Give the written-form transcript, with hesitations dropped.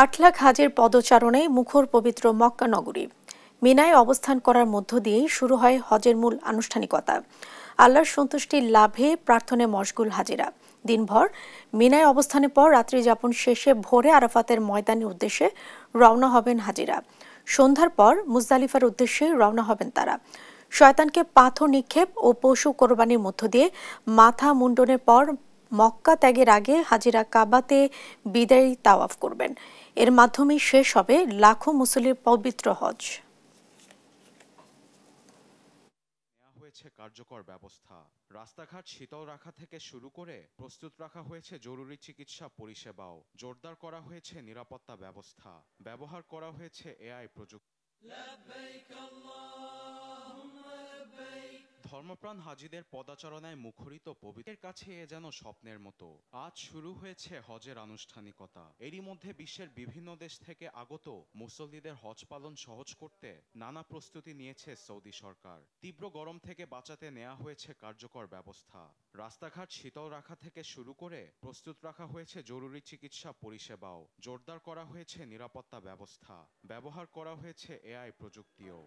৮ লাখ হাজির পদচারণায় মুখর পবিত্র মক্কা নগরী। মিনায় অবস্থান করার মধ্য দিয়েই শুরু হয় হজের মূল আনুষ্ঠানিকতা। আল্লাহর সন্তুষ্টি লাভে প্রার্থনায় মশগুল হাজিরা। দিনভর মিনায় অবস্থানের পর রাত্রি যাপন শেষে ভোরে আরাফাতের ময়দানের উদ্দেশ্যে রওনা হবেন হাজিরা। সন্ধ্যার পর মুজদালিফার উদ্দেশ্যে রওনা হবেন তারা। শয়তানকে পাথর নিক্ষেপ ও পশু কোরবানির মধ্য দিয়ে মাথা মুন্ডনের পর মক্কা ত্যাগের আগে হাজিরা কাবাতে বিদায়ী তাওয়াফ করবেন। এর মাধ্যমেই শেষ হবে লাখো মুসল্লির পবিত্র হজ। হয়েছে কার্যকর ব্যবস্থা। রাস্তাঘাট শীতল রাখা থেকে শুরু করে প্রস্তুত রাখা হয়েছে জরুরি চিকিৎসা পরিষেবাও। জোরদার করা হয়েছে নিরাপত্তা ব্যবস্থা। ব্যবহার করা হয়েছে এআই প্রযুক্তি। ধর্মপ্রাণ হাজিদের পদাচারণায় মুখরিত পবিত্রের কাছে এ যেন স্বপ্নের মতো। আজ শুরু হয়েছে হজের আনুষ্ঠানিকতা। এরই মধ্যে বিশ্বের বিভিন্ন দেশ থেকে আগত মুসল্লিদের হজ পালন সহজ করতে নানা প্রস্তুতি নিয়েছে সৌদি সরকার। তীব্র গরম থেকে বাঁচাতে নেওয়া হয়েছে কার্যকর ব্যবস্থা। রাস্তাঘাট শীতল রাখা থেকে শুরু করে প্রস্তুত রাখা হয়েছে জরুরি চিকিৎসা পরিষেবাও। জোরদার করা হয়েছে নিরাপত্তা ব্যবস্থা। ব্যবহার করা হয়েছে এআই প্রযুক্তিও।